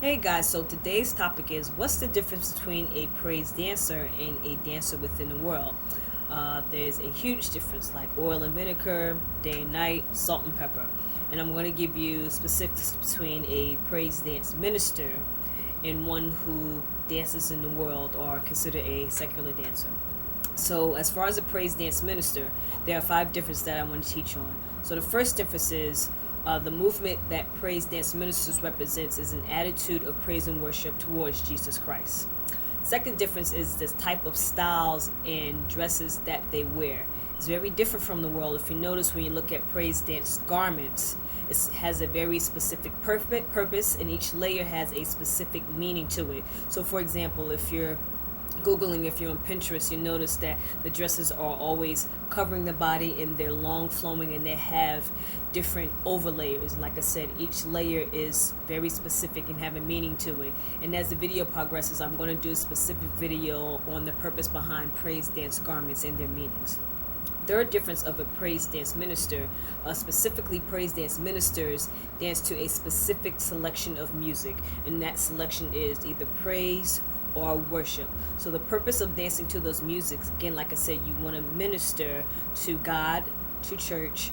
Hey guys, so today's topic is what's the difference between a praise dancer and a dancer within the world? There's a huge difference, like oil and vinegar, day and night, salt and pepper. And I'm going to give you specifics between a praise dance minister and one who dances in the world or considered a secular dancer. So, as far as a praise dance minister, there are five differences that I want to teach on. So, the first difference is the movement that praise dance ministers represents is an attitude of praise and worship towards Jesus Christ. Second difference is the type of styles and dresses that they wear. It's very different from the world. If you notice when you look at praise dance garments, it has a very specific purpose, and each layer has a specific meaning to it. So, for example, if you're Googling, if you're on Pinterest, you notice that the dresses are always covering the body and they're long flowing and they have different overlayers. And like I said, each layer is very specific and have a meaning to it. And as the video progresses, I'm going to do a specific video on the purpose behind praise dance garments and their meanings. Third difference of a praise dance minister, specifically praise dance ministers dance to a specific selection of music, and that selection is either praise or worship. So the purpose of dancing to those musics, again, like I said, you want to minister to God, to church,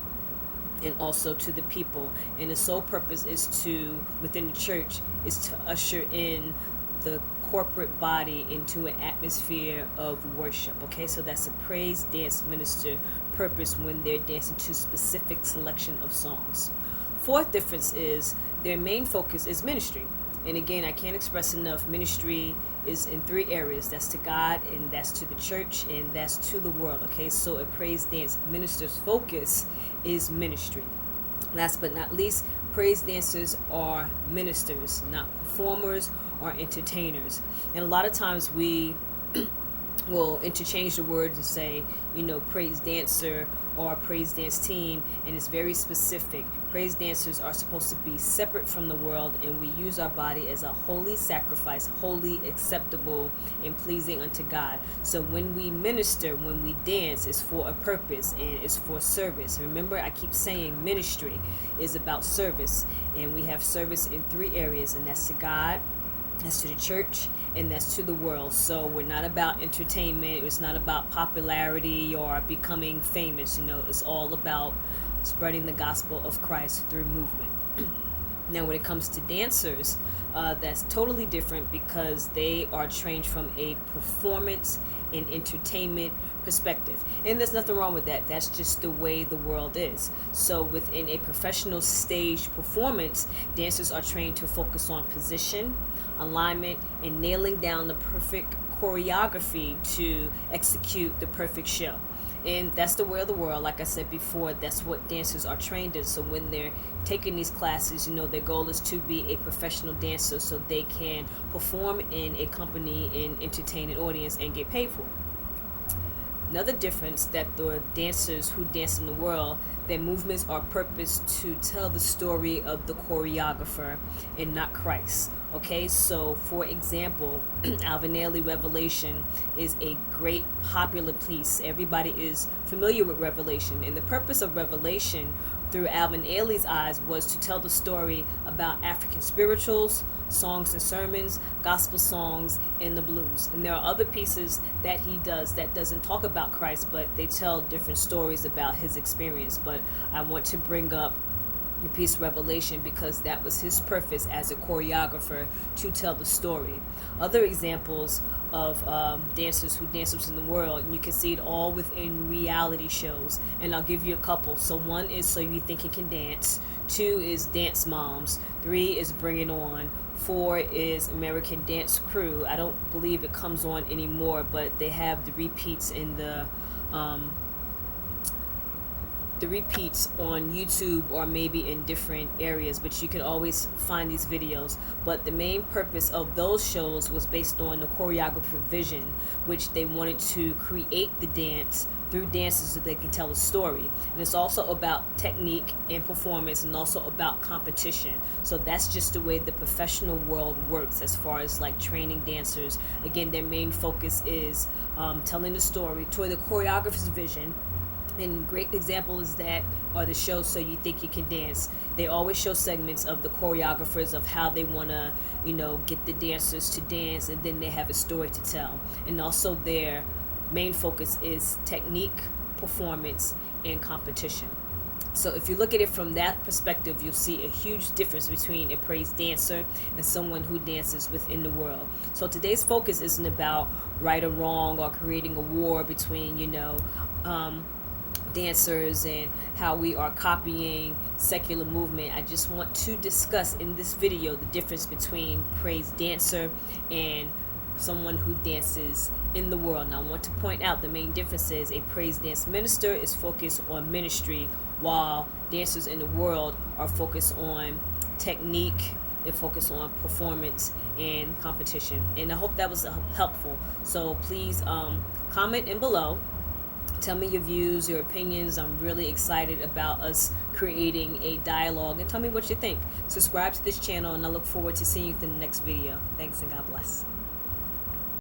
and also to the people. And the sole purpose is to, within the church, is to usher in the corporate body into an atmosphere of worship. Okay, so that's a praise dance minister purpose when they're dancing to specific selection of songs. Fourth difference is their main focus is ministry. And again, I can't express enough, ministry is in three areas. That's to God, and that's to the church, and that's to the world. Okay, so a praise dance minister's focus is ministry. Last but not least, praise dancers are ministers, not performers or entertainers. And a lot of times we will interchange the words and say, praise dancer or praise dance team, and it's very specific. Praise dancers are supposed to be separate from the world, and we use our body as a holy sacrifice, holy, acceptable, and pleasing unto God. So when we minister, when we dance, it's for a purpose and it's for service. Remember, I keep saying ministry is about service, and we have service in three areas, and that's to God, that's to the church, and that's to the world. So we're not about entertainment, it's not about popularity or becoming famous. It's all about spreading the gospel of Christ through movement. Now, when it comes to dancers, that's totally different because they are trained from a performance and entertainment perspective. And there's nothing wrong with that. That's just the way the world is. So within a professional stage performance, dancers are trained to focus on position, alignment, and nailing down the perfect choreography to execute the perfect show. And that's the way of the world. Like I said before, that's what dancers are trained in. So when they're taking these classes, their goal is to be a professional dancer so they can perform in a company and entertain an audience and get paid for it. Another difference that the dancers who dance in the world, their movements are purposed to tell the story of the choreographer and not Christ. Okay, so for example, Alvin Ailey Revelation is a great popular piece. Everybody is familiar with Revelation, and the purpose of Revelation through Alvin Ailey's eyes was to tell the story about African spirituals, songs and sermons, gospel songs, and the blues. And there are other pieces that he does that doesn't talk about Christ, but they tell different stories about his experience. But I want to bring up the piece Revelation because that was his purpose as a choreographer, to tell the story. Other examples of dancers who dance in the world, and you can see it all within reality shows, and I'll give you a couple. So one is So You Think You Can Dance, 2 is Dance Moms, 3 is Bring It On, 4 is American Dance Crew. I don't believe it comes on anymore, but they have the repeats in the repeats on YouTube or maybe in different areas, but you can always find these videos. But the main purpose of those shows was based on the choreographer vision, which they wanted to create the dance through dances so they can tell a story. And it's also about technique and performance, and also about competition. So that's just the way the professional world works as far as like training dancers. Again, their main focus is telling the story to the choreographer's vision, And great example is that are the shows So You Think You Can Dance. They always show segments of the choreographers of how they want to, get the dancers to dance, and then they have a story to tell. And also their main focus is technique, performance, and competition. So if you look at it from that perspective, you'll see a huge difference between a praise dancer and someone who dances within the world. So today's focus isn't about right or wrong or creating a war between, dancers and how we are copying secular movement. I just want to discuss in this video the difference between praise dancer and someone who dances in the world. Now I want to point out the main difference is a praise dance minister is focused on ministry, while dancers in the world are focused on technique, they focus on performance and competition. And I hope that was helpful. So please comment in below. Tell me your views, your opinions. I'm really excited about us creating a dialogue, and tell me what you think. Subscribe to this channel, and I look forward to seeing you in the next video. Thanks, and God bless.